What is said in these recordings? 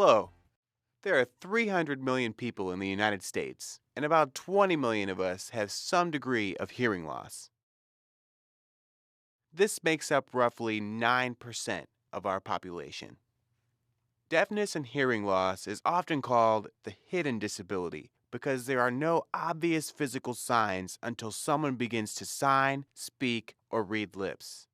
Hello. There are 300 million people in the United States, and about 20 million of us have some degree of hearing loss. This makes up roughly 9% of our population. Deafness and hearing loss is often called the hidden disability because there are no obvious physical signs until someone begins to sign, speak, or read lips.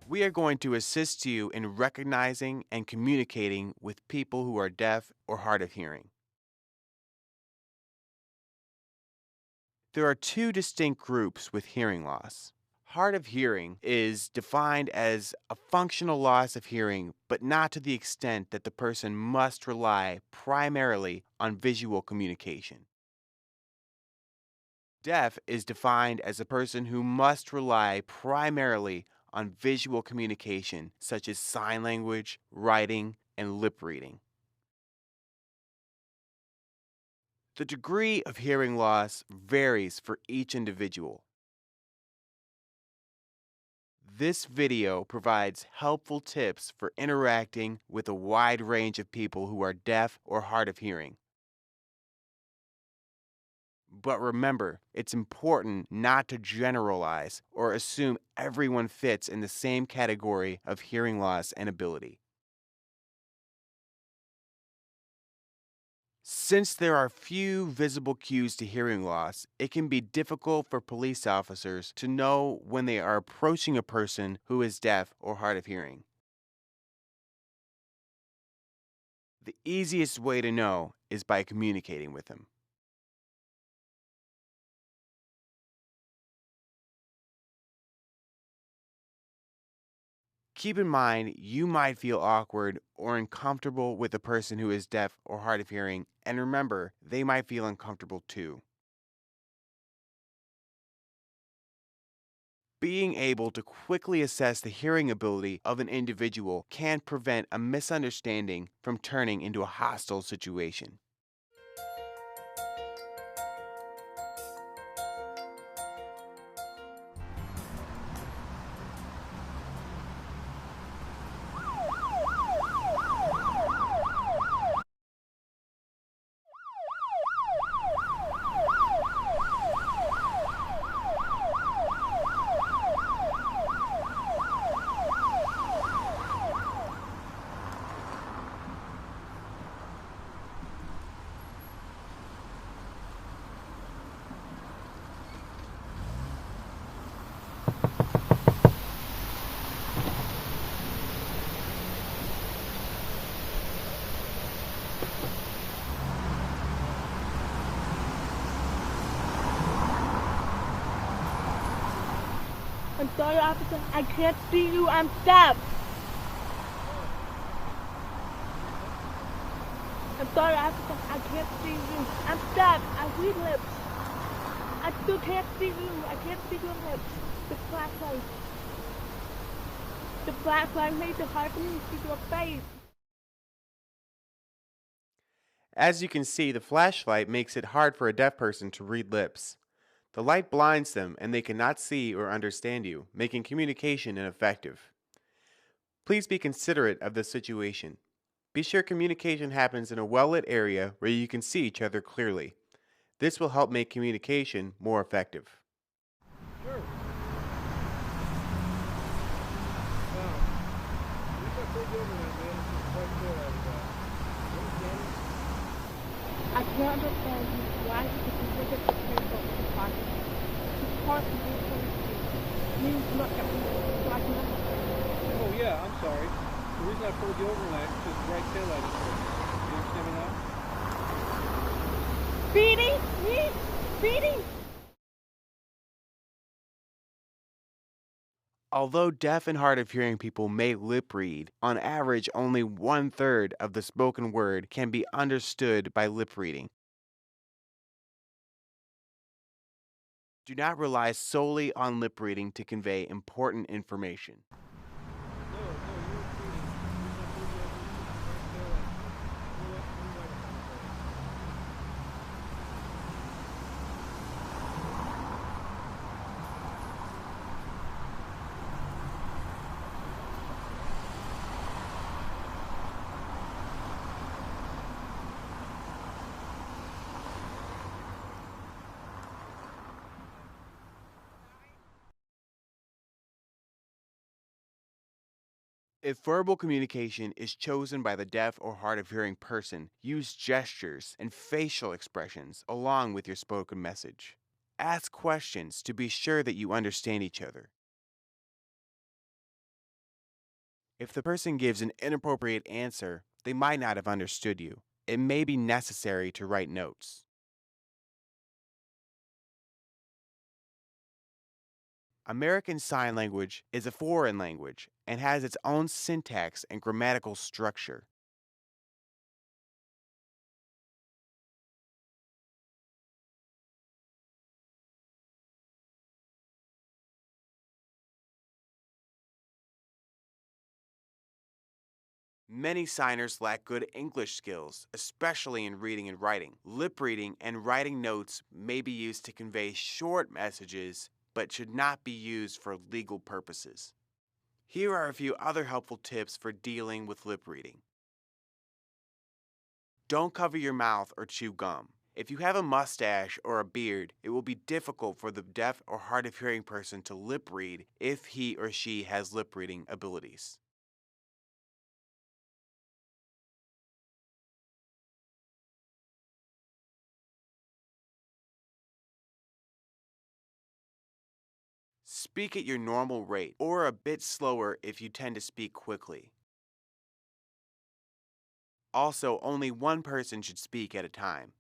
We are going to assist you in recognizing and communicating with people who are deaf or hard of hearing. There are two distinct groups with hearing loss. Hard of hearing is defined as a functional loss of hearing, but not to the extent that the person must rely primarily on visual communication. Deaf is defined as a person who must rely primarily on visual communication, such as sign language, writing, and lip reading. The degree of hearing loss varies for each individual. This video provides helpful tips for interacting with a wide range of people who are deaf or hard of hearing. But remember, it's important not to generalize or assume everyone fits in the same category of hearing loss and ability. Since there are few visible cues to hearing loss, it can be difficult for police officers to know when they are approaching a person who is deaf or hard of hearing. The easiest way to know is by communicating with them. Keep in mind, you might feel awkward or uncomfortable with a person who is deaf or hard of hearing, and remember, they might feel uncomfortable too. Being able to quickly assess the hearing ability of an individual can prevent a misunderstanding from turning into a hostile situation. I'm sorry, officer. I can't see you. I'm deaf. I'm sorry, officer. I can't see you. I'm deaf. I read lips. I still can't see you. I can't see your lips. The flashlight. The flashlight made it hard for me to see your face. As you can see, the flashlight makes it hard for a deaf person to read lips. The light blinds them and they cannot see or understand you, making communication ineffective. Please be considerate of the situation. Be sure communication happens in a well-lit area where you can see each other clearly. This will help make communication more effective. Sure. You got pretty good with that, man. It's quite good at that. You understand it? I can't understand you. Why did you look at the paper in the pocket? It's hard to do means look at me so I can understand. Oh, yeah, I'm sorry. The reason I pulled you over tonight is because the right tail light is broken. You understand me now? Feeding me? Feeding? Although deaf and hard of hearing people may lip read, on average only 1/3 of the spoken word can be understood by lip reading. Do not rely solely on lip reading to convey important information. No, you were speeding. The reason I pulled you over, you had bright taillights. Blue light on. If verbal communication is chosen by the deaf or hard of hearing person, use gestures and facial expressions along with your spoken message. Ask questions to be sure that you understand each other. If the person gives an inappropriate answer, they might not have understood you. It may be necessary to write notes. American Sign Language is a foreign language and has its own syntax and grammatical structure. Many signers lack good English skills, especially in reading and writing. Lip reading and writing notes may be used to convey short messages, but should not be used for legal purposes. Here are a few other helpful tips for dealing with lip reading. Don't cover your mouth or chew gum. If you have a mustache or a beard, it will be difficult for the deaf or hard of hearing person to lip read if he or she has lip reading abilities. Speak at your normal rate or a bit slower if you tend to speak quickly. Also, only one person should speak at a time.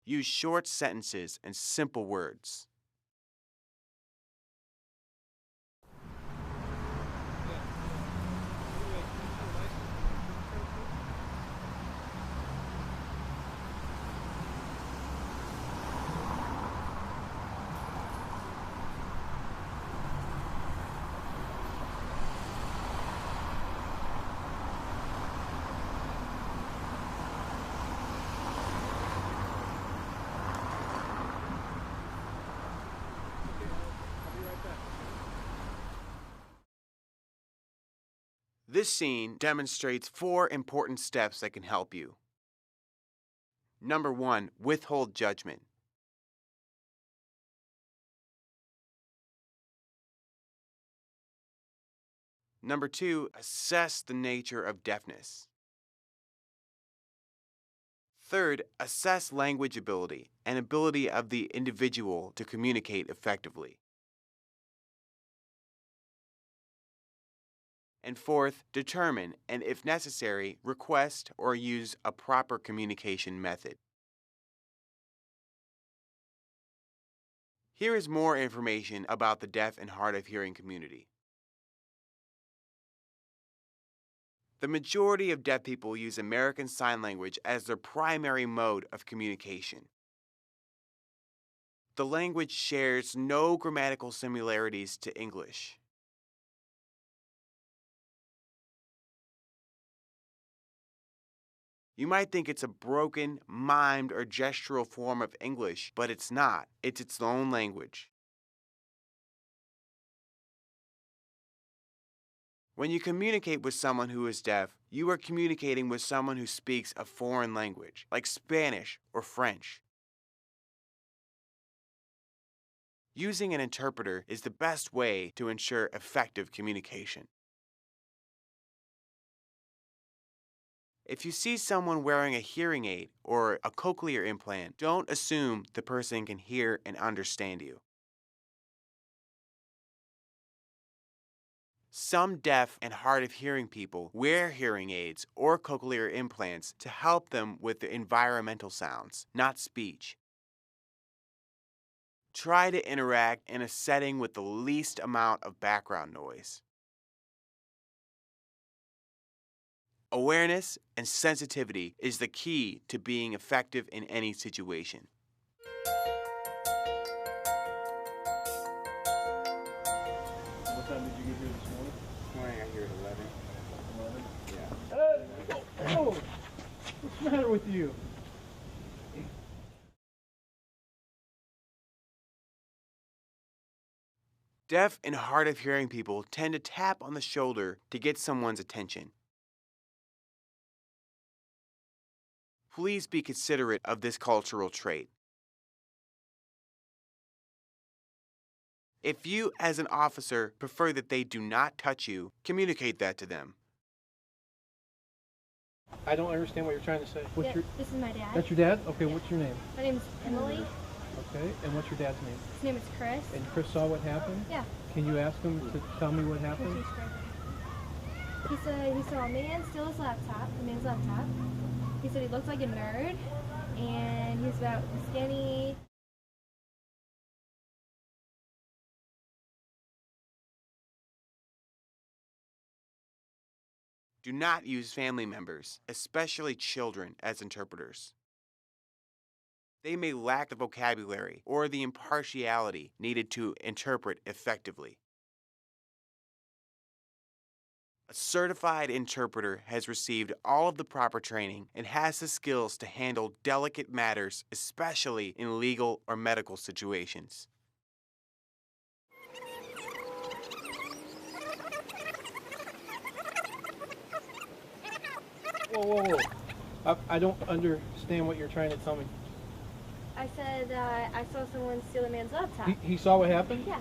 Use short sentences and simple words. Yeah. Anyway, can you see your license and insurance card, please? Okay, I'll be right back. This scene demonstrates 4 important steps that can help you. Number 1, withhold judgment. Number 2, assess the nature of deafness. Third, assess language ability and ability of the individual to communicate effectively. And fourth, determine and, if necessary, request or use a proper communication method. Here is more information about the deaf and hard of hearing community. The majority of deaf people use American Sign Language as their primary mode of communication. The language shares no grammatical similarities to English. You might think it's a broken, mimed, or gestural form of English, but it's not. It's its own language. When you communicate with someone who is deaf, you are communicating with someone who speaks a foreign language, like Spanish or French. Using an interpreter is the best way to ensure effective communication. If you see someone wearing a hearing aid or a cochlear implant, don't assume the person can hear and understand you. Some deaf and hard of hearing people wear hearing aids or cochlear implants to help them with the environmental sounds, not speech. Try to interact in a setting with the least amount of background noise. Awareness and sensitivity is the key to being effective in any situation. get here this morning? This morning I got here at 11. 11? Yeah. Oh! What's the matter with you? Deaf and hard of hearing people tend to tap on the shoulder to get someone's attention. Please be considerate of this cultural trait. If you, as an officer, prefer that they do not touch you, communicate that to them. I don't understand what you're trying to say. What's your? This is my dad. That's your dad? Okay, what's your name? My name is Emily. Okay, and what's your dad's name? His name is Chris. And Chris saw what happened? Yeah. Can you ask him to tell me what happened? He said he saw a man steal his laptop, the man's laptop. He said he looked like a nerd, and he was about skinny. Do not use family members, especially children, as interpreters. They may lack the vocabulary or the impartiality needed to interpret effectively. A certified interpreter has received all of the proper training and has the skills to handle delicate matters, especially in legal or medical situations. Whoa, whoa, whoa. I don't understand what you're trying to tell me. I said I saw someone steal a man's laptop. He saw what happened? Yeah,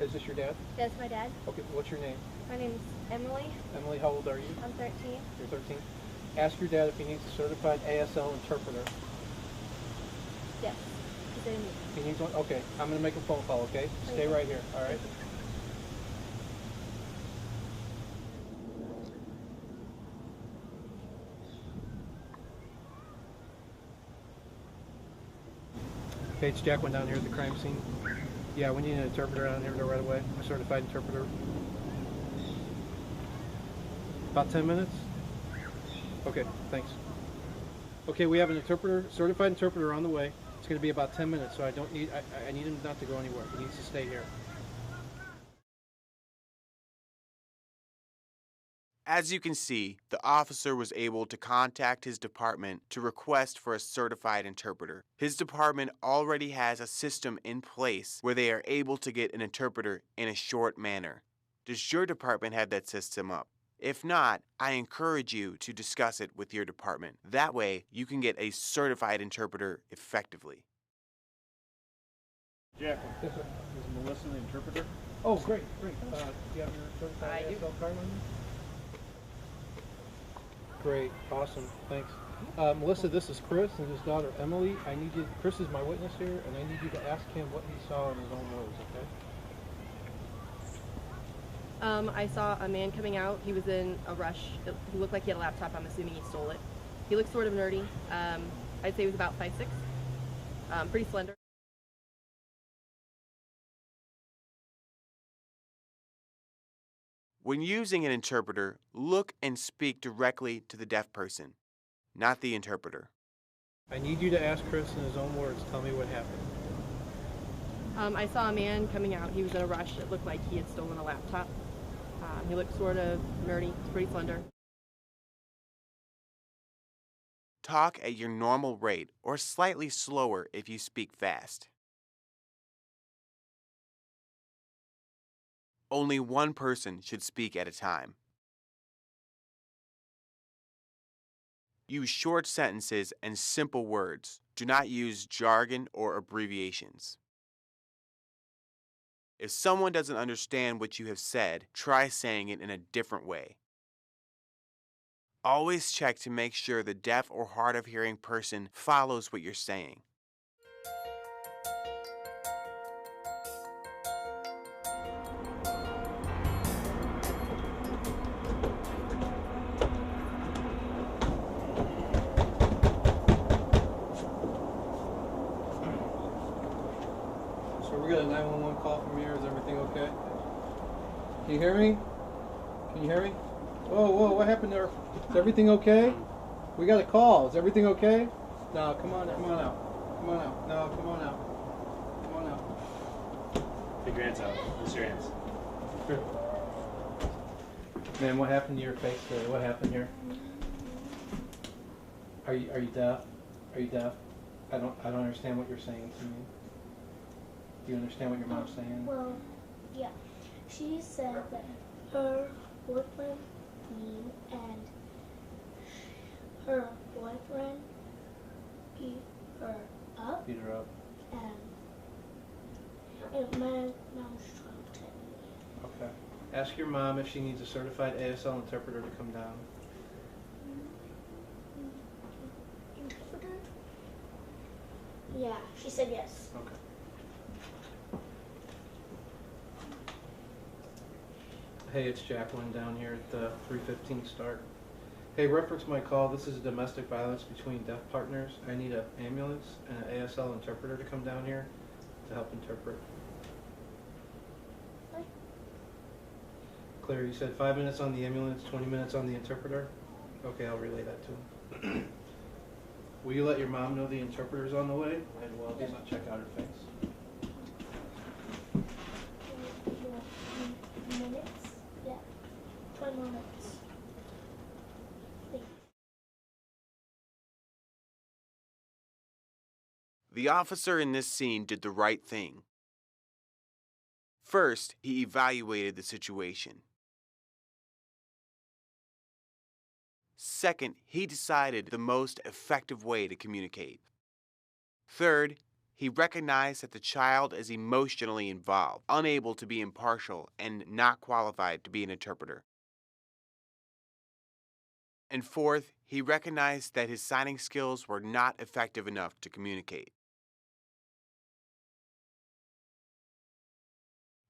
Is this your dad? that's my dad. Okay, what's your name? My name's Emily. Emily, how old are you? I'm 13. You're 13. Ask your dad if he needs a certified ASL interpreter. Yes. He said he needs He needs one? Okay, I'm going to make a phone call, okay? Stay right here, all right? Okay, it's Jack. Went down here at the crime scene. Yeah, we need an interpreter down here right away. A certified interpreter. About 10 minutes? Okay, thanks. Okay, we have an interpreter, certified interpreter on the way. It's going to be about 10 minutes, so I need him not to go anywhere. He needs to stay here. As you can see, the officer was able to contact his department to request for a certified interpreter. His department already has a system in place where they are able to get an interpreter in a short manner. Does your department have that system up? If not, I encourage you to discuss it with your department. That way, you can get a certified interpreter effectively. Jack, Yes, sir. is Melissa the interpreter? Oh, great, great. Do you have your certified ASL card on you? Great, awesome, thanks. Melissa, this is Chris and his daughter Emily. Chris is my witness here, and I need you to ask him what he saw in his own words, okay? I saw a man coming out. He was in a rush. He looked like he had a laptop. I'm assuming he stole it. He looked sort of nerdy. I'd say he was about 5'6", pretty slender. When using an interpreter, look and speak directly to the deaf person, not the interpreter. I need you to ask Chris in his own words. Tell me what happened. I saw a man coming out. He was in a rush. It looked like he had stolen a laptop. He looked sort of nerdy. He's pretty slender. Talk at your normal rate or slightly slower if you speak fast. Only one person should speak at a time. Use short sentences and simple words. Do not use jargon or abbreviations. If someone doesn't understand what you have said, try saying it in a different way. Always check to make sure the deaf or hard of hearing person follows what you're saying. So we got a 911 call from here. Is everything okay? Can you hear me? Can you hear me? Whoa, whoa, what happened there? Is everything okay? We got a call. Is everything okay? No, come on out. Come on out. No, come on out. Come on out. Take your hands out. Raise your hands. Here. Man, what happened to your face today? What happened here? Are you deaf? Are you deaf? I don't understand what you're saying to me. Do you understand what your mom's saying? Well, yeah. She said that her boyfriend, me, and her boyfriend beat her up. Beat her up. And my mom's trying to tell me. Okay. Ask your mom if she needs a certified ASL interpreter to come down. Interpreter? Yeah, she said yes. Okay. Hey, it's Jacqueline down here at the 315 start. Hey, reference my call. This is domestic violence between deaf partners. I need an ambulance and an ASL interpreter to come down here to help interpret. What? Claire, you said 5 minutes on the ambulance, 20 minutes on the interpreter? Okay, I'll relay that to him. Will you let your mom know the interpreter's on the way? And we'll just check out her face. Minutes? Yeah. 20 more minutes. The officer in this scene did the right thing. First, he evaluated the situation. Second, he decided the most effective way to communicate. Third, he recognized that the child is emotionally involved, unable to be impartial, and not qualified to be an interpreter. And fourth, he recognized that his signing skills were not effective enough to communicate.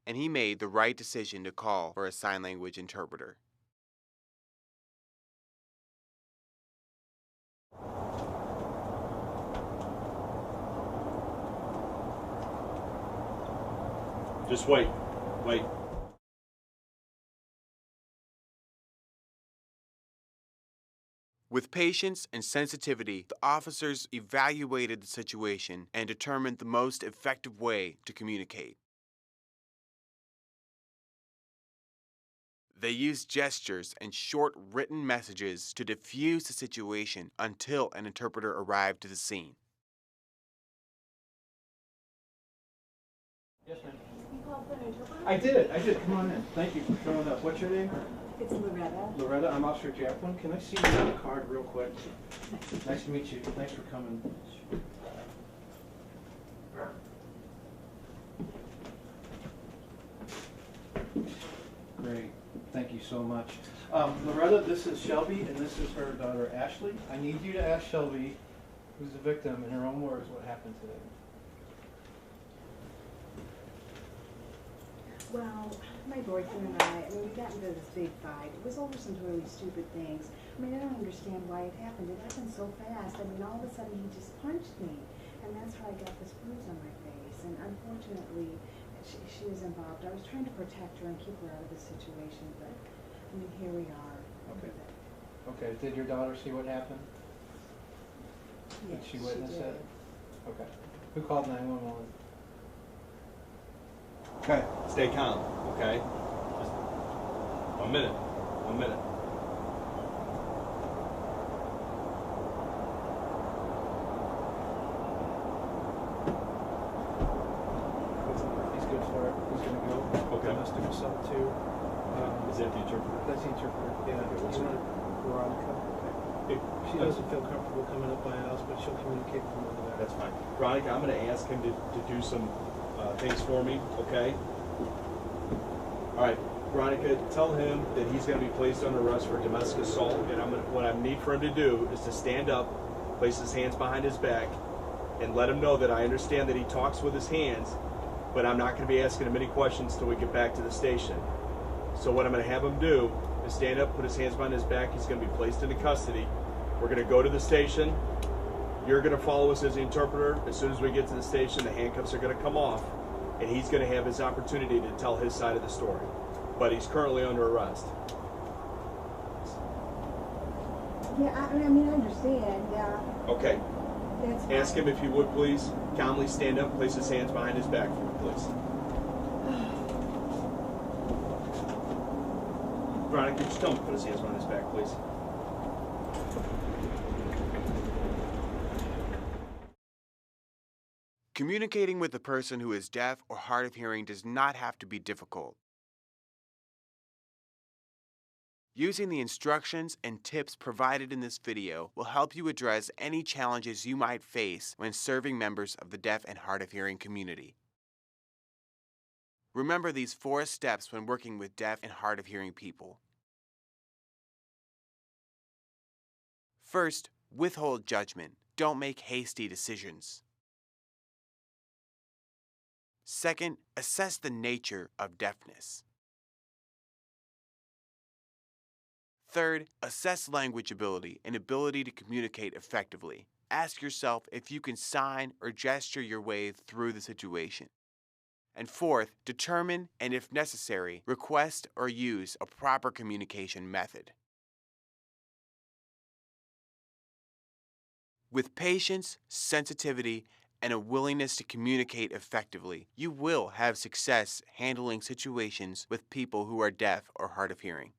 And he made the right decision to call for a sign language interpreter. Just wait. Wait. With patience and sensitivity, the officers evaluated the situation and determined the most effective way to communicate. They used gestures and short written messages to diffuse the situation until an interpreter arrived to the scene. Yes, ma'am. You called for an interpreter? I did. Come on in. Thank you for showing up. What's your name? It's Loretta. Loretta, I'm Officer Jacqueline. Can I see your card real quick? Nice to meet you. Thanks for coming. Great. Thank you so much. Loretta, this is Shelby, and this is her daughter, Ashley. I need you to ask Shelby, who's the victim, in her own words, what happened today. Well, my boyfriend and I mean, we got into this big fight. It was over some really stupid things. I mean, I don't understand why it happened. It happened so fast. I mean, all of a sudden he just punched me. And that's how I got this bruise on my face. And unfortunately, she was involved. I was trying to protect her and keep her out of the situation, but I mean, here we are. Okay. Okay. Did your daughter see what happened? Yes, Did she witness did. it? Okay. Who called 911? Okay. Stay calm. Okay. Just 1 minute. 1 minute. He's good for it. He's gonna go. Okay. Domestic assault too. Is that the interpreter? That's the interpreter. Yeah. Okay, what's her name? Veronica. Hey, She doesn't feel comfortable coming up my house, but she'll communicate from over there. That's fine. Veronica, I'm going to ask him to do some things for me, okay? All right, Veronica, tell him that he's going to be placed under arrest for domestic assault, and what I need for him to do is to stand up, place his hands behind his back, and let him know that I understand that he talks with his hands, but I'm not going to be asking him any questions till we get back to the station. So what I'm going to have him do is stand up, put his hands behind his back. He's going to be placed into custody. We're going to go to the station. You're going to follow us as the interpreter. As soon as we get to the station, the handcuffs are going to come off, and he's going to have his opportunity to tell his side of the story. But he's currently under arrest. Yeah, I mean, I understand. Yeah, Okay. that's fine. Ask him if he would please calmly stand up, place his hands behind his back for me, please. Veronica, just tell him to put his hands behind his back, please. Communicating with a person who is deaf or hard of hearing does not have to be difficult. Using the instructions and tips provided in this video will help you address any challenges you might face when serving members of the deaf and hard of hearing community. Remember these 4 steps when working with deaf and hard of hearing people. First, withhold judgment. Don't make hasty decisions. Second, assess the nature of deafness. Third, assess language ability and ability to communicate effectively. Ask yourself if you can sign or gesture your way through the situation. And fourth, determine and, if necessary, request or use a proper communication method. With patience, sensitivity, and a willingness to communicate effectively, you will have success handling situations with people who are deaf or hard of hearing.